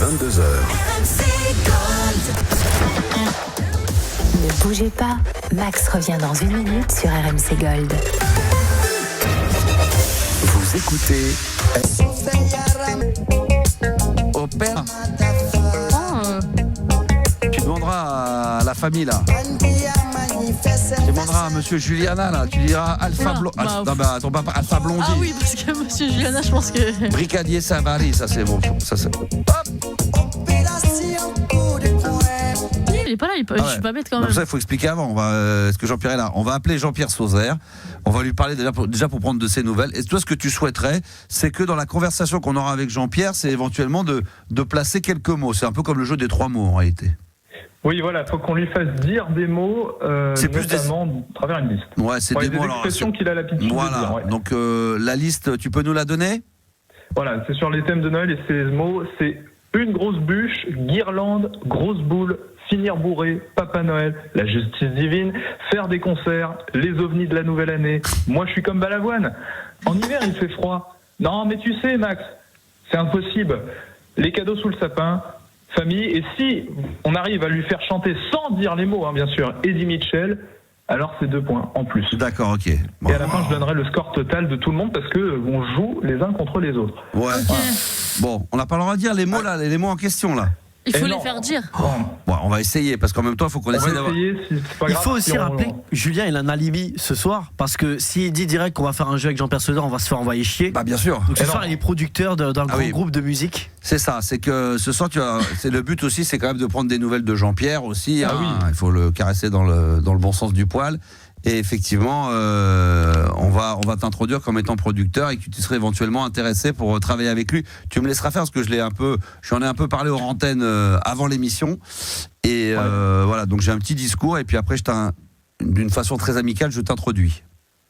22h. Ne bougez pas, Max revient dans 1 minute sur RMC Gold. Vous écoutez Au père. Tu demanderas à la famille là. Tu demanderas à monsieur Juliana là. Tu diras Alpha Blondie. Ton papa Alpha Blondie. Ah oui, parce que monsieur Juliana, je pense que. Brigadier Savary, ça c'est bon. Ça c'est. Il est pas là, je suis pas bête quand Non, même. ça, il faut expliquer avant. Est-ce que Jean-Pierre est là? On va appeler Jean-Pierre Sauzère. On va lui parler déjà pour prendre de ses nouvelles. Et toi, ce que tu souhaiterais, c'est que dans la conversation qu'on aura avec Jean-Pierre, c'est éventuellement de placer quelques mots. C'est un peu comme le jeu des 3 mots en réalité. Oui, voilà, il faut qu'on lui fasse dire des mots, notamment à travers une liste. Ouais, c'est des mots. Des expressions qu'il a l'habitude de dire. Ouais. Donc la liste, tu peux nous la donner? Voilà, c'est sur les thèmes de Noël et ces mots, c'est une grosse bûche, guirlande, grosse boule, finir bourré, Papa Noël, la justice divine, faire des concerts, les ovnis de la nouvelle année. Moi, je suis comme Balavoine. En hiver, il fait froid. Non, mais tu sais, Max, c'est impossible. Les cadeaux sous le sapin, famille. Et si on arrive à lui faire chanter sans dire les mots, bien sûr, Eddie Mitchell, alors c'est 2 points en plus. D'accord, ok. Bon. Et à la fin, je donnerai le score total de tout le monde parce que on joue les uns contre les autres. Ouais. Okay. Voilà. Bon, on n'a pas le droit de dire les mots là, les mots en question là. Il faut les faire dire. Bon, on va essayer parce qu'en même temps, il faut qu'on essaie d'avoir. Il faut aussi rappeler que Julien, il a un alibi ce soir parce que s'il dit direct qu'on va faire un jeu avec Jean-Pierre Sauzère, on va se faire envoyer chier. Bah bien sûr. Donc ce soir, il est producteur d'un grand groupe de musique. C'est ça, c'est que ce soir, c'est le but aussi, c'est quand même de prendre des nouvelles de Jean-Pierre aussi. Ah oui. Il faut le caresser dans le bon sens du poil. Et effectivement, on va t'introduire comme étant producteur et que tu serais éventuellement intéressé pour travailler avec lui. Tu me laisseras faire parce que j'en ai un peu parlé aux antennes avant l'émission. Et voilà, donc j'ai un petit discours et puis après, d'une façon très amicale, je t'introduis.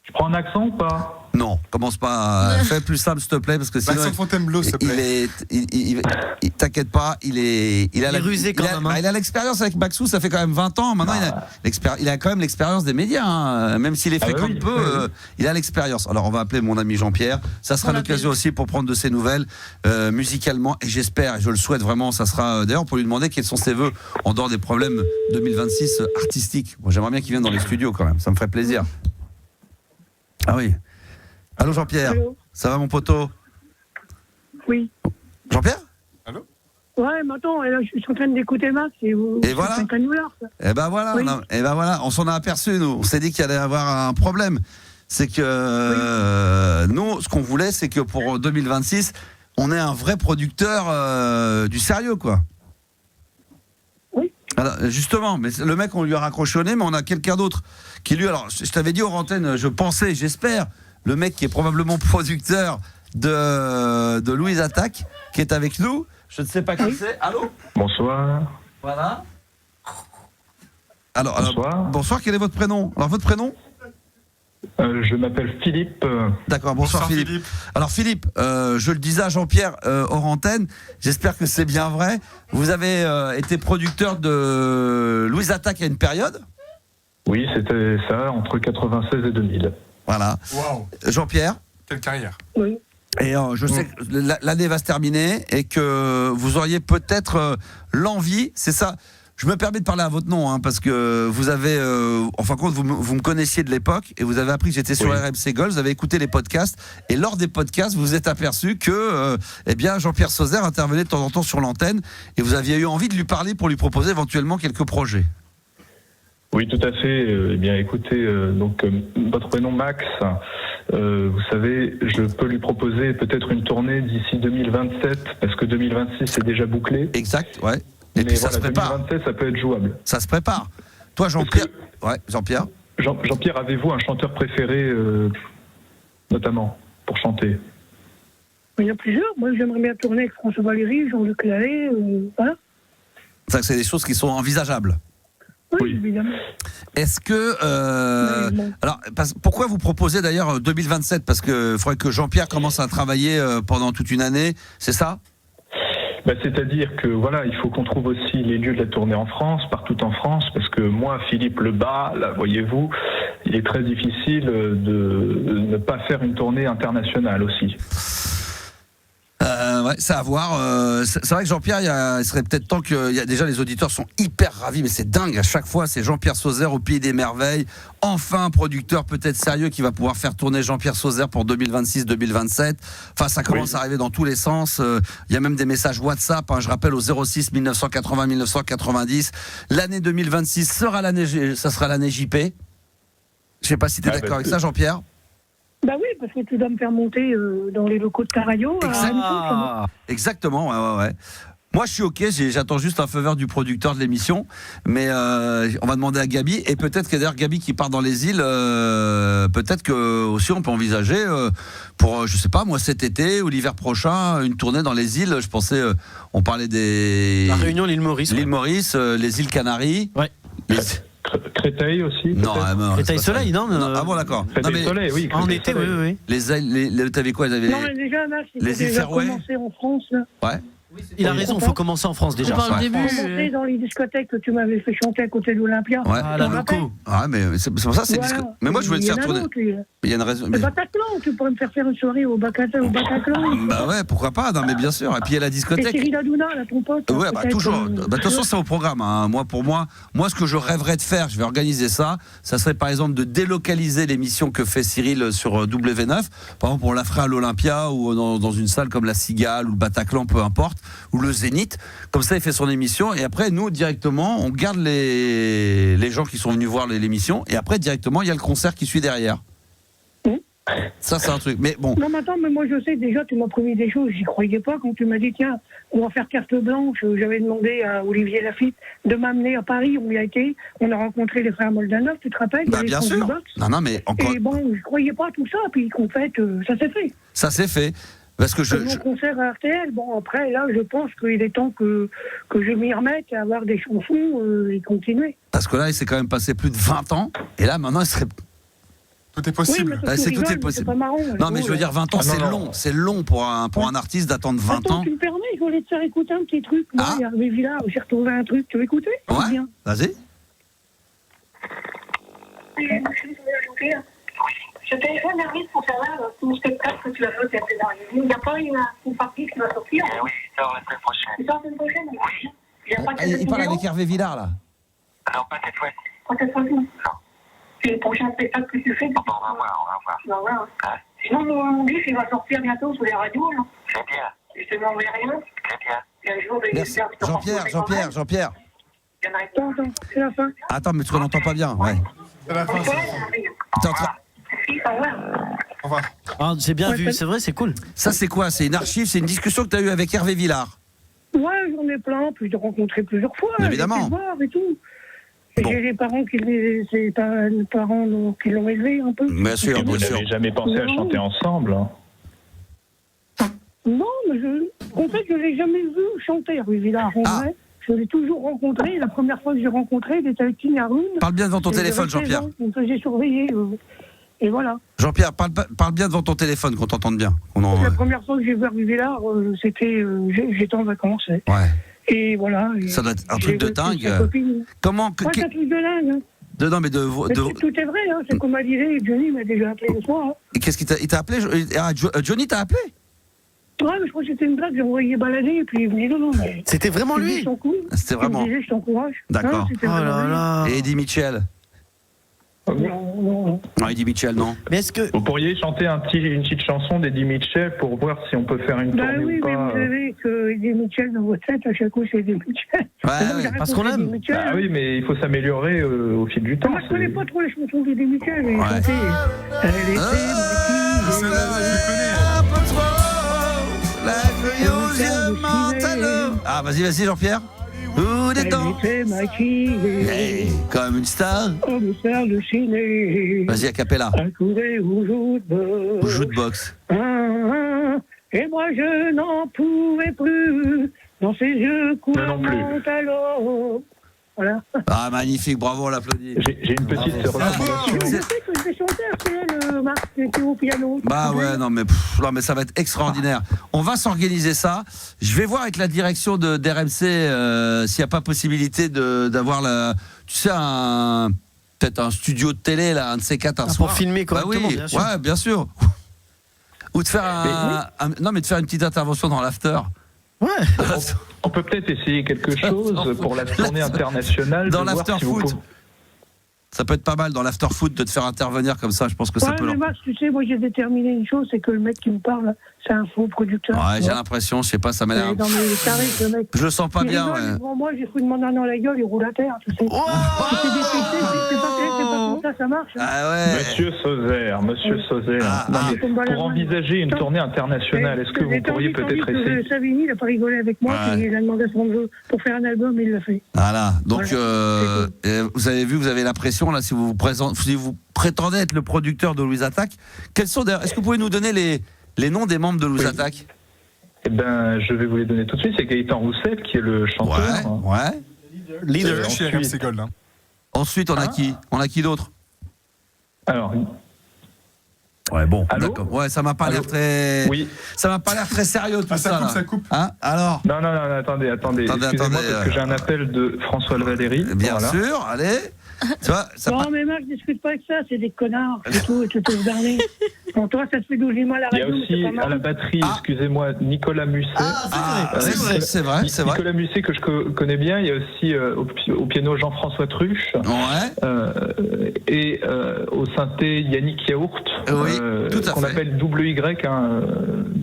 Je prends un accent ou pas? Non, commence pas. Fais plus simple, s'il te plaît, parce que sinon. Accent Fontainebleau, s'il te plaît. T'inquiète pas, il a rusé quand même. Il a l'expérience avec Maxou, ça fait quand même 20 ans. Maintenant, il a quand même l'expérience des médias, hein. Même s'il les fréquente peu, il a l'expérience. Alors, on va appeler mon ami Jean-Pierre. Ça sera l'occasion aussi pour prendre de ses nouvelles musicalement. Et j'espère, et je le souhaite vraiment, ça sera d'ailleurs pour lui demander quels sont ses vœux en dehors des problèmes 2026 artistiques. Moi, j'aimerais bien qu'il vienne dans les studios quand même. Ça me ferait plaisir. Ah oui. Allô Jean-Pierre. Allô. Ça va mon poteau? Oui. Jean-Pierre? Allô? Ouais, mais attends, là, je suis en train d'écouter Max et voilà. C'est un canular, ça. Et ben voilà, oui. On s'en a aperçu nous. On s'est dit qu'il allait y avoir un problème. C'est que nous, ce qu'on voulait, c'est que pour 2026, on ait un vrai producteur du sérieux, quoi. Oui. Alors, justement, mais le mec, on lui a raccroché au nez, mais on a quelqu'un d'autre qui lui. Alors, je t'avais dit aux antennes, j'espère. Le mec qui est probablement producteur de Louise Attaque, qui est avec nous. Je ne sais pas qui c'est. Allô? Bonsoir. Voilà. Alors, bonsoir. Bonsoir, quel est votre prénom? Alors, votre prénom? Je m'appelle Philippe. D'accord, bonsoir Philippe. Alors Philippe, je le disais à Jean-Pierre hors antenne, j'espère que c'est bien vrai. Vous avez été producteur de Louise Attaque à une période? Oui, c'était ça, entre 96 et 2000. Voilà. Wow. Jean-Pierre? Quelle carrière. Oui. Et je sais que l'année va se terminer et que vous auriez peut-être l'envie, c'est ça. Je me permets de parler à votre nom, parce que vous avez, en fin de compte, vous me connaissiez de l'époque et vous avez appris que j'étais sur RMC Gold, vous avez écouté les podcasts et lors des podcasts, vous vous êtes aperçu que Jean-Pierre Sauzère intervenait de temps en temps sur l'antenne et vous aviez eu envie de lui parler pour lui proposer éventuellement quelques projets. Oui, tout à fait. Écoutez, donc votre prénom Max, vous savez, je peux lui proposer peut-être une tournée d'ici 2027 parce que 2026 c'est déjà bouclé. Exact, ouais. Et puis ça se prépare. 2027, ça peut être jouable. Ça se prépare. Toi, Jean-Pierre. Ouais, Jean-Pierre. Jean-Pierre, avez-vous un chanteur préféré, notamment, pour chanter? Il y en a plusieurs. Moi, j'aimerais bien tourner avec François Valéry, Jean-Luc Lallet, voilà. C'est des choses qui sont envisageables. Oui, évidemment. Est-ce que... alors, pourquoi vous proposez d'ailleurs 2027? Parce qu'il faudrait que Jean-Pierre commence à travailler pendant toute une année, c'est ça? C'est-à-dire que voilà, il faut qu'on trouve aussi les lieux de la tournée en France, partout en France, parce que moi, Philippe Lebas, là, voyez-vous, il est très difficile de ne pas faire une tournée internationale aussi. Ouais, c'est à voir. C'est vrai que Jean-Pierre, il serait peut-être temps que. Déjà, les auditeurs sont hyper ravis, mais c'est dingue. À chaque fois, c'est Jean-Pierre Sauzère au Pays des Merveilles. Enfin, un producteur peut-être sérieux qui va pouvoir faire tourner Jean-Pierre Sauzère pour 2026-2027. Enfin, ça commence à arriver dans tous les sens. Il y a même des messages WhatsApp. Je rappelle au 06 1980 1990. L'année 2026 sera l'année, ça sera l'année JP. Je sais pas si tu es d'accord avec ça, Jean-Pierre. Bah oui, parce que tu dois me faire monter dans les locaux de ta radio. Exactement, ouais. Moi, je suis OK, j'attends juste un feu vert du producteur de l'émission, mais on va demander à Gabi, et peut-être que d'ailleurs Gabi qui part dans les îles, peut-être que aussi on peut envisager pour, je sais pas, moi cet été ou l'hiver prochain, une tournée dans les îles. Je pensais, on parlait des... La Réunion, l'île Maurice. L'île Maurice, les îles Canaries. Ouais. Créteil aussi. Non, Créteil Soleil, non, Ah bon, d'accord. Créteil Soleil, oui. En été, oui. T'avais quoi? Non, mais déjà, là, il faut les îles déjà Féroé. commencer en France, là. Ouais. Il a raison, il faut commencer en France déjà. On parle Ouais. début. Commencer dans les discothèques que tu m'avais fait chanter à côté de l'Olympia. Ouais. Ah, la loco. Ah, mais c'est pour ça, c'est Voilà. Mais moi, je voulais te faire tourner. Il y a une raison. Le Bataclan, tu pourrais me faire une soirée au Bataclan. Bah ouais, pourquoi pas, non mais bien sûr. Et puis il y a la Et discothèque. Cyril Hanouna, là, ton pote. Ouais, bah peut-être, toujours. Bah, de toute façon, c'est au programme. Hein. Moi, ce que je rêverais de faire, je vais organiser ça. Ça serait par exemple de délocaliser l'émission que fait Cyril sur W9. Par exemple, on la ferait à l'Olympia ou dans une salle comme la Cigale ou le Bataclan, peu importe, ou le Zénith. Comme ça, il fait son émission. Et après, nous, directement, on garde les gens qui sont venus voir l'émission. Et après, directement, il y a le concert qui suit derrière. Ça, c'est un truc. Mais bon. Non, mais attends, mais moi, je sais, déjà, tu m'as promis des choses. J'y croyais pas quand tu m'as dit, tiens, on va faire carte blanche. J'avais demandé à Olivier Lafitte de m'amener à Paris. On y a été. On a rencontré les frères Moldanov, tu te rappelles? Bah, bien sûr. Non, mais encore. Et bon, je croyais pas à tout ça. Puis, en fait, ça s'est fait. Ça s'est fait. Parce que Mon concert à RTL, bon, après, là, je pense qu'il est temps que je m'y remette à avoir des chansons et continuer. Parce que là, il s'est quand même passé plus de 20 ans. Et là, maintenant, il serait. Tout est possible. Oui, mais tout est possible. Pas marrant, non, mais je veux dire, 20 ans, c'est long. C'est long pour un artiste d'attendre 20 Attends, ans. tu me permets, je voulais te faire écouter un petit truc. Moi, il y a Hervé Villard, j'ai retrouvé un truc. Tu veux écouter? Ouais, vas-y. Je téléphone Hervé pour savoir ton spectacle que tu as fait cette dernière. Il n'y a pas une partie qui va sortir. Oui, il sort la semaine prochaine. Il sort la semaine prochaine? Oui. Il parle avec Hervé Villard, là. Non, pas cette fois-ci. Pas cette fois-ci? Non. C'est le prochain spectacle que tu fais? On va voir. Tu vas voir. Sinon, mon disque, il va sortir bientôt sur les radios, là. C'est bien. Et je te demanderai rien. C'est bien. Et un jour, Merci. Jean-Pierre. Attends, c'est la fin. Attends, mais tu n'entends pas bien. Ouais. C'est la fin. T'es en train- Au revoir. Ah, c'est bien vu, c'est vrai, c'est cool. Ça, c'est quoi? C'est une archive, c'est une discussion que tu as eue avec Hervé Villard. Ouais, j'en ai plein, puis je l'ai rencontré plusieurs fois. Évidemment. J'ai été voir et tout. Et j'ai les parents qui l'ont élevé un peu. Bien sûr, Vous n'avez jamais pensé à chanter ensemble, hein? Non, mais en fait, je ne l'ai jamais vu chanter, Hervé Villard. En vrai, je l'ai toujours rencontré. La première fois que j'ai rencontré, il était avec King Haroun. Parle bien devant ton téléphone, Jean-Pierre. On me faisait surveiller. Et voilà. Jean-Pierre, parle bien devant ton téléphone, qu'on t'entende bien. La première fois que j'ai vu Hervé Villard, j'étais en vacances. Ouais. Et voilà. Ça doit être un truc de dingue. Comment Ouais, c'est un truc de dingue. Non, mais tout est vrai, hein. C'est comme elle disait, Johnny m'a déjà appelé le soir. Hein. Et qu'est-ce qu'il t'a appelé? Johnny t'a appelé? Ouais, mais je crois que c'était une blague, j'ai envoyé balader, et puis il me dit non, mais. C'était vraiment lui? C'était vraiment. Il me disait, je t'encourage. D'accord. Oh là là. Et Eddie Mitchell? Non. Non, Eddie Mitchell, non. Mais est-ce que. Vous pourriez chanter une petite chanson d'Eddie Mitchell pour voir si on peut faire une tournée oui, ou mais pas. vous savez que Eddie Mitchell, dans votre tête, à chaque coup, c'est Eddie Mitchell. Ouais, parce qu'on l'aime. Bah oui, mais il faut s'améliorer au fil du temps. Moi, je connais pas trop les chansons d'Eddie Mitchell, mais Ouais. chanter. Elle était Ah, vas-y, Jean-Pierre. Où des temps. Elle était maquillée. Hey, comme une star. Comme star de ciné. Vas-y, a cappella. Accoudée au Jukebox. Et moi je n'en pouvais plus dans ses yeux couleur mentalo. Voilà. Ah, magnifique, bravo, on l'applaudit. J'ai une petite recommandation. Je sais que je vais chanter RTL, Marc, qui était au piano. Bah ouais, non mais ça va être extraordinaire. On va s'organiser ça. Je vais voir avec la direction d'RMC s'il n'y a pas possibilité d'avoir peut-être un studio de télé là, un de ces quatre un soir. Pour filmer correctement, bah oui, bien sûr. Ouais, bien sûr. Ou de faire non, mais de faire une petite intervention dans l'after. Ouais. On peut peut-être essayer quelque chose pour la tournée internationale. Dans de voir l'after si vous foot. pouvez- Ça peut être pas mal dans l'after foot de te faire intervenir comme ça. Je pense que ça peut. mais Max, tu sais, moi j'ai déterminé une chose, c'est que le mec qui me parle, c'est un faux producteur. Ouais, j'ai l'impression, je sais pas, ça m'a l'air. Dans mes tarifs, le mec. Je le sens pas Il bien. rigole, Ouais. devant moi, j'ai pris de mon dans la gueule, il roule à terre, tu sais. Oh C'est pas comme ça marche. Hein. Ah ouais. Monsieur Sauzère. Non, mais pour envisager une tournée internationale, est-ce que vous pourriez peut-être essayer Savini, il n'a pas rigolé avec moi, Ouais. puis il a demandé à son neveu pour faire un album, et il l'a fait. Voilà. Donc, Voilà. vous avez vu, vous avez la pression là. Si vous prétendez être le producteur de Louise Attaque, est-ce que vous pouvez nous donner les noms des membres de Louise Attaque? Eh ben, je vais vous les donner tout de suite. C'est Gaëtan Roussel qui est le chanteur. Ouais. Leader chez ensuite- RMC Gold. Hein. Ensuite, on a qui? On a qui d'autre? Alors, Ouais, bon, Allô d'accord. Ouais, ça m'a pas Allô l'air très. oui. Ça m'a pas l'air très sérieux tout Ah, ça. là. ça coupe. Hein? Alors? Non, attendez. Excusez-moi parce que j'ai un appel de François Valéry. Bien Voilà. sûr, allez. Tu vois, ça Non, mais Max, discute pas avec ça, c'est des connards, c'est tout, et tu te berner. Bon, toi, ça te fait 12 mois à la Il y a radio, mais c'est aussi pas à la mal. batterie, excusez-moi, Nicolas Musset. c'est vrai. Nicolas Musset que je connais bien. Il y a aussi au piano Jean-François Truche. Ouais. Et au synthé Yannick Yaourt. Oui, tout à qu'on fait. appelle WY.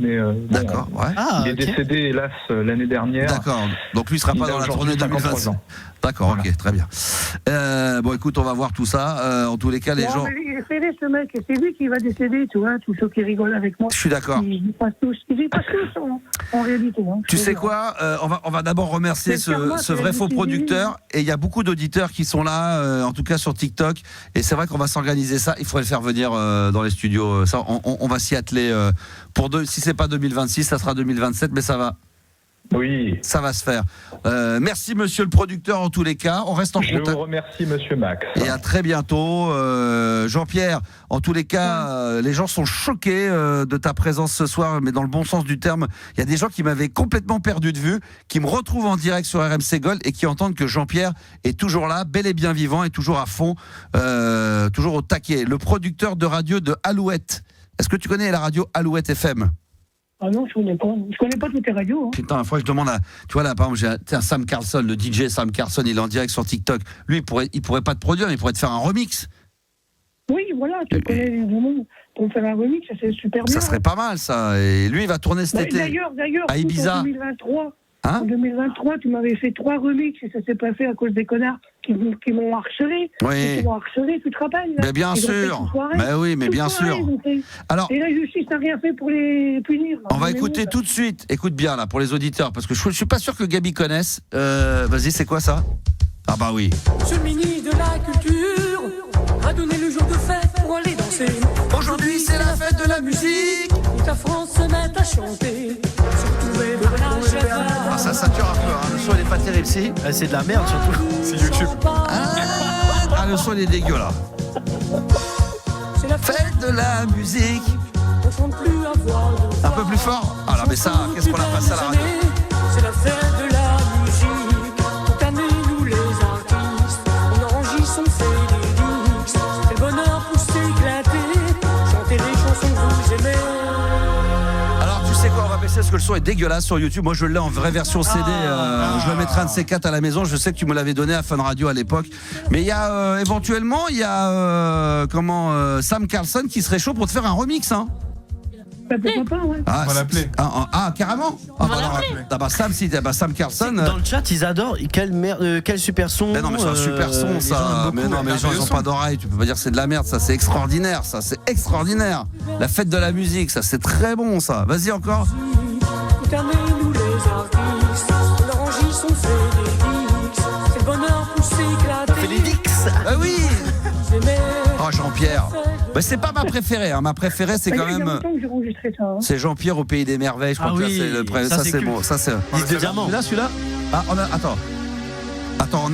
Mais bon, D'accord, ouais. Ah, il est décédé, hélas, l'année dernière. D'accord. Donc lui il sera Il pas a dans la aujourd'hui tournée 53 2026. ans. D'accord, Voilà. ok, très bien. Bon, écoute, on va voir tout ça. En tous les cas, les Non, gens. mais il est fédé, ce mec, et c'est lui qui va décéder, tu vois, tous ceux qui rigolent avec moi. Je suis d'accord. Ils passent tous en réalité. Hein, Tu sais quoi, on va d'abord remercier Mais Karma, ce c'est vrai la faux musique producteur. Et il y a beaucoup d'auditeurs qui sont là, en tout cas sur TikTok. Et c'est vrai qu'on va s'organiser ça. Il faudrait le faire venir dans les studios. Ça, on va s'y atteler. Si c'est pas 2026, ça sera 2027, mais ça va. Oui. Ça va se faire. Merci monsieur le producteur en tous les cas. On reste en Je contact. vous remercie, monsieur Max. Et à très bientôt. Jean-Pierre, en tous les cas, les gens sont choqués de ta présence ce soir, mais dans le bon sens du terme. Il y a des gens qui m'avaient complètement perdu de vue, qui me retrouvent en direct sur RMC Gold et qui entendent que Jean-Pierre est toujours là, bel et bien vivant et toujours à fond, toujours au taquet. Le producteur de radio de Alouette. Est-ce que tu connais la radio Alouette FM? Ah non, je connais pas toutes les radios. Hein. Putain, il faudrait que je demande à. Tu vois là, par exemple, j'ai un Sam Carlson, le DJ Sam Carlson, il est en direct sur TikTok. Lui, il pourrait pas te produire, mais il pourrait te faire un remix. Oui, voilà, tu connais du monde pour me faire un remix, ça c'est super bien. Ça serait pas mal, ça. Et lui, il va tourner cet été. D'ailleurs, à Ibiza. En 2023, Hein en 2023, tu m'avais fait 3 remixes et ça s'est pas fait à cause des connards qui m'ont harcelé. Oui. Qui m'ont harcelé, tu te rappelles là Mais bien Ils ont fait sûr. toute soirée. Mais oui, mais Toute bien soirée, sûr. ils ont fait. Alors, Et la justice n'a rien fait pour les punir. on va écouter tout de suite. Écoute bien, là, pour les auditeurs, parce que je suis pas sûr que Gabi connaisse. Vas-y, c'est quoi ça? Ah bah oui. Monsieur le ministre de la Culture a donné le jour de fête pour aller danser. Aujourd'hui, c'est la fête de la musique. Toute la France se met à chanter. Surtout Ah, ça sature un peu, hein. Le son, il est pas terrible, si. C'est de la merde surtout. C'est YouTube. Ah, le son, il est dégueu, là. C'est la Fête de la musique. On compte plus avoir de Un peu plus fort. Ah là, mais ça, qu'est-ce qu'on a passé à la radio? C'est la fête de la musique. Toute année, nous les artistes, on enregistre, on fait des mix. C'est le bonheur pour s'éclater. Chanter les chansons que vous aimez. Alors, tu sais quoi, on va baisser parce que le son est dégueulasse sur YouTube. Moi, je l'ai en vraie version CD. Je le mettrai un de ces 4 à la maison. Je sais que tu me l'avais donné à Fun Radio à l'époque. Mais il y a éventuellement, il y a Sam Carlson qui serait chaud pour te faire un remix, hein. Bah, pourquoi pas, ouais. Ah, On va l'appeler. Carrément. Sam Carlson. Dans le chat, ils adorent. Quel super son. Mais non, mais c'est un super son, les gens ça. aiment Mais beaucoup. non, mais les gens, ils ont pas d'oreilles. Tu peux pas dire que c'est de la merde, ça. C'est extraordinaire, ça. C'est extraordinaire. La fête de la musique, ça. C'est très bon, ça. Vas-y encore. Toute année, nous les artistes, on enregistre, on fait des mix. C'est le bonheur pour s'éclater. On fait des dix. Ah oui. Vous aimez. Oh, Jean-Pierre. Bah, c'est pas ma préférée, hein. Ma préférée, c'est quand Il y a même. longtemps que j'ai enregistré ça. Hein. C'est Jean-Pierre au Pays des Merveilles. Je crois Ah que oui, là, c'est le ça, ça, c'est c'est culte. bon. Ça, c'est. Disque de diamant. Celui-là. Ah, Attends,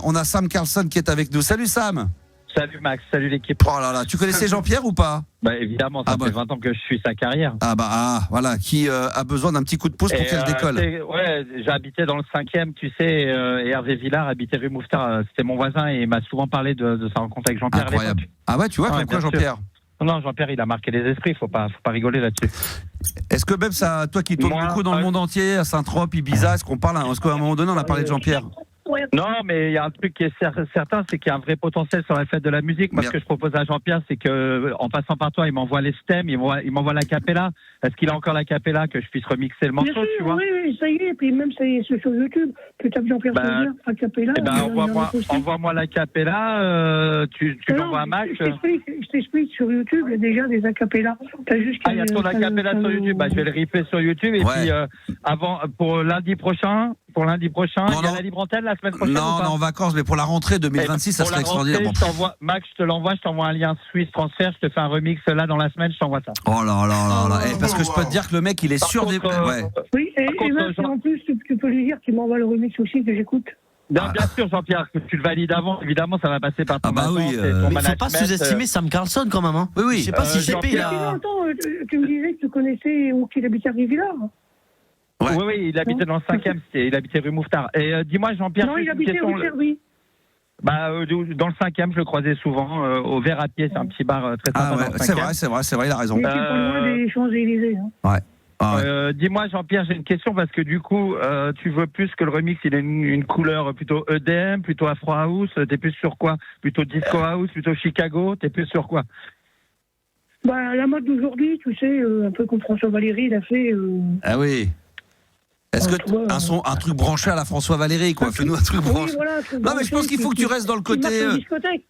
on a Sam Carlson qui est avec nous. Salut, Sam. Salut Max, salut l'équipe. Oh là là, tu connaissais Jean-Pierre ou pas? Bah évidemment, ça fait 20 ans que je suis sa carrière. Voilà, qui a besoin d'un petit coup de pouce pour qu'elle décolle. Ouais, j'ai habité dans le 5e, tu sais, et Hervé Villard habitait rue Mouffetard, c'était mon voisin et il m'a souvent parlé de sa rencontre avec Jean-Pierre à Incroyable. l'époque. Ah ouais, tu vois, Ouais, comme quoi bien sûr. Jean-Pierre. Non, Jean-Pierre, il a marqué les esprits, faut pas rigoler là-dessus. Est-ce que même ça, toi qui tournes beaucoup dans le monde entier, à Saint-Trope, Ibiza, est-ce qu'à un moment donné, on a parlé de Jean-Pierre? Non, mais il y a un truc qui est certain, c'est qu'il y a un vrai potentiel sur la fête de la musique. Moi, ce que je propose à Jean-Pierre, c'est que, en passant par toi, il m'envoie les stems, il m'envoie la capella. Est-ce qu'il a encore la capella que je puisse remixer le morceau, tu vois? Oui, ça y est. Et puis même, ça y est, c'est sur YouTube. Tu tapes Jean-Pierre Sauzère, la capella. Envoie-moi la capella, tu l'envoies à Max. Je t'explique, sur YouTube, il y a déjà des acapellas. Il y a ton acapella sur YouTube. Je vais le replay sur YouTube. Et puis, pour lundi prochain, il y a la libre antenne la semaine prochaine. Non, en vacances, mais pour la rentrée 2026, ça serait extraordinaire. Max, je te l'envoie, je t'envoie un lien Swiss Transfert, je te fais un remix là dans la semaine, je t'envoie ça. Oh là là. Parce que je peux te dire que le mec, il est sûr des. Oui, et même si en plus, tu peux lui dire qu'il m'envoie le remix aussi que j'écoute. Non, bien sûr, Jean-Pierre, que tu le valides avant, évidemment, ça va passer par ton oui, mais il faut pas sous-estimer Sam Carlson quand même. Hein. Oui. Je sais pas si JP il a. Attends, tu me disais que tu connaissais où qu'il habitait à Rive-Villard. Oui, il habitait dans le 5e, il habitait rue Mouffetard. Et dis-moi, Jean-Pierre, non, il habitait rue Servi. Dans le 5e, je le croisais souvent, au Verre à Pied, c'est un petit bar très sympa. Dans le 5e. C'est vrai, il a raison. Il était pas loin des Champs-Élysées. Ouais. Dis-moi, Jean-Pierre, j'ai une question parce que du coup, tu veux plus que le remix, il ait une couleur plutôt EDM, plutôt Afro House. T'es plus sur quoi? Plutôt Disco House, plutôt Chicago? T'es plus sur quoi? La mode d'aujourd'hui, tu sais, un peu comme François Valéry, il a fait. Ah oui. Est-ce que un truc branché à la François Valéry, quoi? Fais-nous un truc branché. Non, mais je pense qu'il faut que tu restes dans le côté.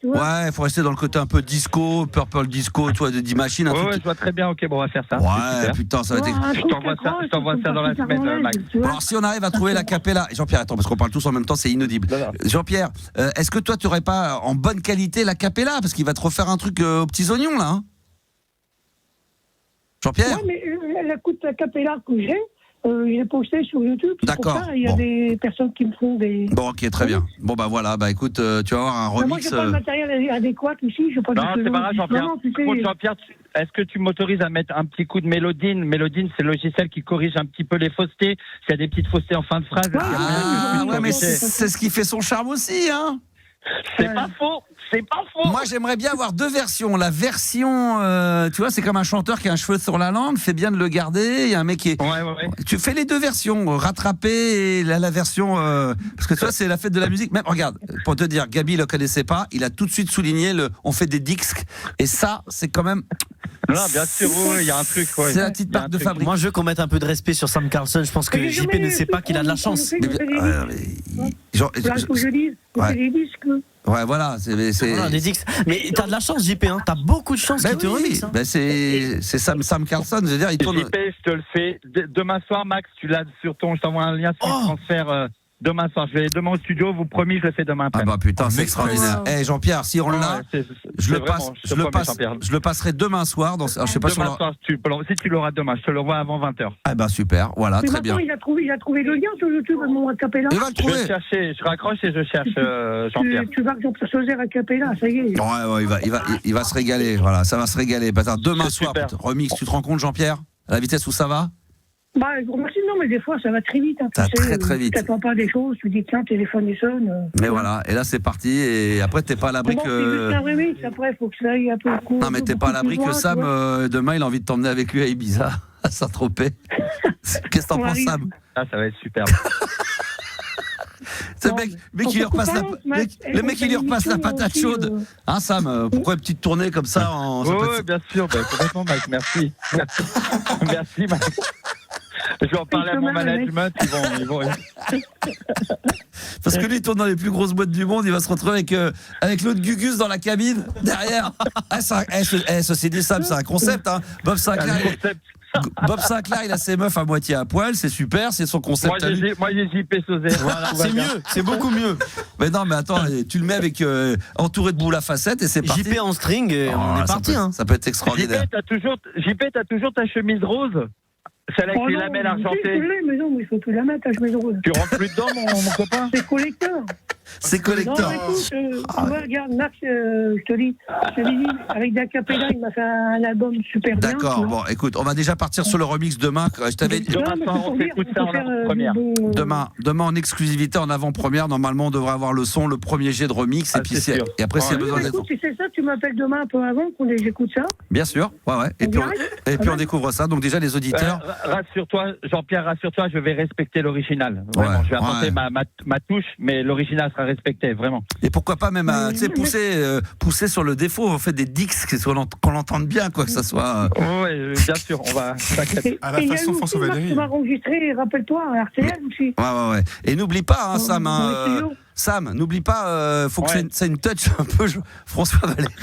Ouais, il faut rester dans le côté un peu disco, Purple Disco, toi, de D-Machine. Ouais, je vois très bien. Ok, bon, on va faire ça. Ouais, putain, ça va être. Je t'envoie ça dans la semaine, Max. Alors, si on arrive à trouver la capella. Jean-Pierre, attends, parce qu'on parle tous en même temps, c'est inaudible. Jean-Pierre, est-ce que toi, tu n'aurais pas en bonne qualité la capella? Parce qu'il va te refaire un truc aux petits oignons, là. Hein, Jean-Pierre? Ouais, mais la capella que j'ai. J'ai posté sur YouTube. D'accord. Il y a des personnes qui me font des. Bon, ok, très bien. Bon, voilà, écoute, tu vas avoir un remix. Moi, j'ai pas le matériel adéquat ici. Non, c'est pas grave, Jean-Pierre. Jean-Pierre, est-ce que tu m'autorises à mettre un petit coup de Mélodine? Mélodine, c'est le logiciel qui corrige un petit peu les faussetés. S'il y a des petites faussetés en fin de phrase. Mais c'est ce qui fait son charme aussi, hein. C'est pas faux. C'est pas faux. Moi, j'aimerais bien avoir deux versions. La version, tu vois, c'est comme un chanteur qui a un cheveu sur la langue, fait bien de le garder. Il y a un mec qui est. Ouais. Tu fais les deux versions, rattraper et la version. Parce que tu vois, c'est la fête de la musique. Même, regarde, pour te dire, Gabi le connaissait pas. Il a tout de suite souligné on fait des disques. Et ça, c'est quand même. Non, bien sûr, il y a un truc. Ouais. C'est la petite marque de fabrique. Moi, je veux qu'on mette un peu de respect sur Sam Carlson. Je pense que JP ne sait pas qu'il a de la chance. Ouais, voilà, Voilà, mais t'as de la chance, JP, hein. T'as beaucoup de chance qu'il te remixe. Hein. C'est Sam Carlson, je veux dire, il tourne. JP, je te le fais demain soir, Max. Tu l'as sur je t'envoie un lien sur le transfert. Demain soir, je vais demain au studio, vous promis, je le fais demain après. Ah bah putain, c'est extraordinaire. Eh Jean-Pierre, si on l'a, je le passerai demain soir. Je sais pas demain soir, si tu l'auras demain, je te l'envoie avant 20h. Ah bah super, voilà, très bien. Il a trouvé le lien sur YouTube à mon acapella. Il va le trouver. Je vais chercher, je raccroche et je cherche Jean-Pierre. Tu vas que Jean-Pierre Sauzère acapella, ça y est. Ouais, il va se régaler, voilà, ça va se régaler. Bah, demain soir, remix, tu te rends compte Jean-Pierre, à la vitesse où ça va? Non, mais des fois, ça va très vite. Hein, ça va très vite. Tu n'attends pas des choses, tu dis tiens, téléphone il sonne. Mais voilà, et là c'est parti, et après t'es pas à l'abri que. C'est un remix, après il faut que ça aille un peu court. Non, mais t'es pas à l'abri que Sam, demain, il a envie de t'emmener avec lui à Ibiza, à Saint-Tropez. Qu'est-ce que t'en penses, Sam? Ah, ça va être superbe. Le mec, il lui repasse la patate chaude. Hein, Sam, pourquoi une petite tournée comme ça Oui, bien sûr, complètement, Mike, merci. Merci, Mike. Je vais en parler à mon management, ils vont. Parce que lui, il tourne dans les plus grosses boîtes du monde, il va se retrouver avec l'autre Gugus dans la cabine, derrière. Ceci dit, Sam, c'est un concept, hein. Bob Sinclair, il a ses meufs à moitié à poil, c'est super, c'est son concept. Moi, j'ai JP Sauzère. Voilà, c'est mieux, c'est beaucoup mieux. Mais non, mais attends, tu le mets avec entouré de boules à facettes et c'est parti. JP en string, et on est parti. Ça peut être extraordinaire. JP, t'as toujours ta chemise rose? Celle avec les lamelles argentées. Mais non, il faut plus la mettre, ta chemise rose. Tu rentres plus dedans, mon copain? C'est collecteur. C'est collector. Non, écoute, tu vois, regarde, Max, je te dis, avec Dacapella, il m'a fait un album super bien. D'accord, bon, écoute, on va déjà partir sur le remix demain. Je t'avais dit. Demain en exclusivité, en avant-première. Normalement, on devrait avoir le son, le premier jet de remix. Et, puis et après, s'il y a besoin d'être. Écoute, si c'est ça, tu m'appelles demain un peu avant qu'on j'écoute ça. Bien sûr, ouais. Et puis on découvre ça. Donc, déjà, les auditeurs. Rassure-toi, Jean-Pierre, rassure-toi, je vais respecter l'original. Vraiment, je vais apporter ma touche, mais l'original sera respecté, vraiment. Et pourquoi pas même pousser sur le défaut, en fait, des dix, qu'on l'entende bien, quoi que ça soit. Oui, bien sûr, on va. À la façon François Valéry. Tu vas enregistrer, rappelle-toi, à RTL aussi. Ouais. Et n'oublie pas, hein, Sam, n'oublie pas, faut que c'est une touch un peu François Valéry.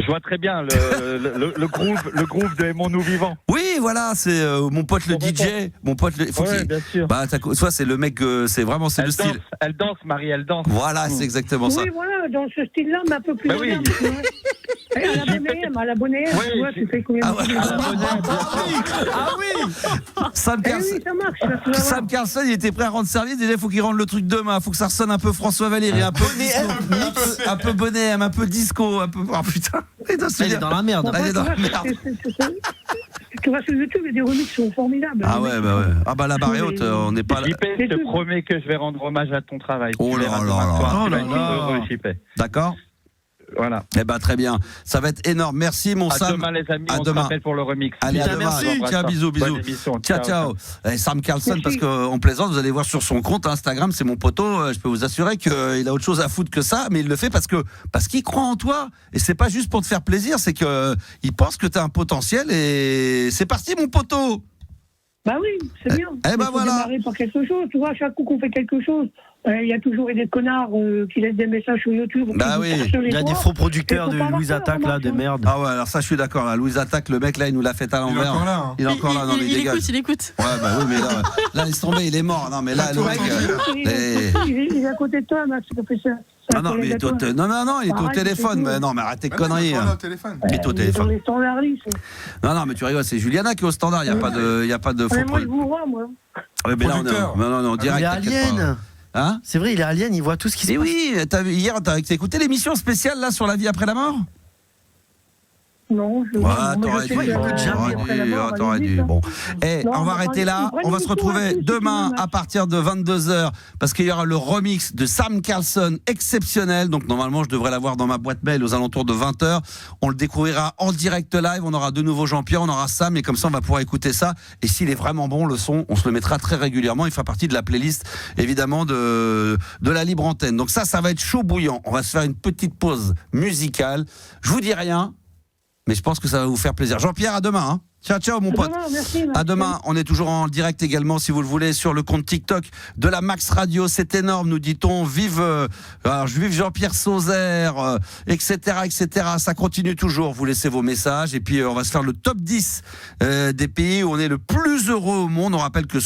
Je vois très bien le groove de Aimons-nous vivants. Oui, voilà, c'est mon pote le DJ, mon pote le. Bien sûr. Soit c'est le mec, c'est vraiment le style. Elle danse, Marie, elle danse. Voilà, c'est exactement ça. Oui, voilà, dans ce style-là, mais un peu plus. Oui. À la bonne AM, tu vois, tu fais combien de Ah oui. Sam Carlson, il était prêt à rendre service. Déjà, il faut qu'il rende le truc demain. Il faut que ça ressonne un peu François Valéry, un peu un peu Bonnet M, un peu disco, un peu. Oh putain. Elle est dans la merde. Tu vois sur YouTube, il y a des remixes qui sont formidables. Ah ouais. Ah bah la barre est haute, on n'est pas là. JP, je te promets que je vais rendre hommage à ton travail. Oh là là. D'accord. Voilà. Eh ben très bien, ça va être énorme. Merci mon Sam. À demain les amis, on se rappelle pour le remix. Allez, à demain. Merci. Tiens, bisous. Ciao. Sam Carlson, parce qu'on plaisante, vous allez voir sur son compte Instagram, c'est mon poteau. Je peux vous assurer qu'il a autre chose à foutre que ça, mais il le fait parce qu'il croit en toi. Et c'est pas juste pour te faire plaisir, c'est que il pense que t'as un potentiel. Et c'est parti, mon poteau. Bah oui, c'est bien. Eh ben voilà. Démarrer par quelque chose. Tu vois, chaque coup qu'on fait quelque chose, il y a toujours des connards qui laissent des messages sur YouTube. Bah oui. Il y a des faux producteurs de Louise Attaque là, de merde. Ah ouais, alors ça je suis d'accord. Là. Louise Attaque, le mec là, il nous l'a fait à l'envers. Il est encore là. Non, mais il écoute. Ouais, bah oui, mais là, laisse tomber, il est mort. Non, mais là, le mec. Il est à côté de toi, Max, professeur. Non, mais il est au téléphone. Mais non, mais arrête tes conneries. Il est au téléphone. Non, mais tu rigoles, c'est Juliana qui est au standard. Il n'y a pas de faux. Moi, je vous vois, moi. Mais là, non, direct. Il est alien. Hein? C'est vrai, il est alien, il voit tout ce qui se passe. Oui, hier, t'as écouté l'émission spéciale là sur la vie après la mort? Non, t'aurais dû. Bon. On va arrêter là. On va se retrouver demain à partir de 22h parce qu'il y aura le remix de Sam Carlson exceptionnel. Donc normalement, je devrais l'avoir dans ma boîte mail aux alentours de 20h. On le découvrira en direct live. On aura de nouveau Jean-Pierre, on aura Sam et comme ça, on va pouvoir écouter ça. Et s'il est vraiment bon, le son, on se le mettra très régulièrement. Il fera partie de la playlist, évidemment, de la libre antenne. Donc ça va être chaud bouillant. On va se faire une petite pause musicale. Je vous dis rien. Mais je pense que ça va vous faire plaisir. Jean-Pierre, à demain. Hein. Ciao, mon pote. Merci, à demain. On est toujours en direct également, si vous le voulez, sur le compte TikTok de la Max Radio. C'est énorme, nous dit-on. Vive Jean-Pierre Sauzère, etc. Ça continue toujours. Vous laissez vos messages. Et puis, on va se faire le top 10 des pays où on est le plus heureux au monde. On rappelle que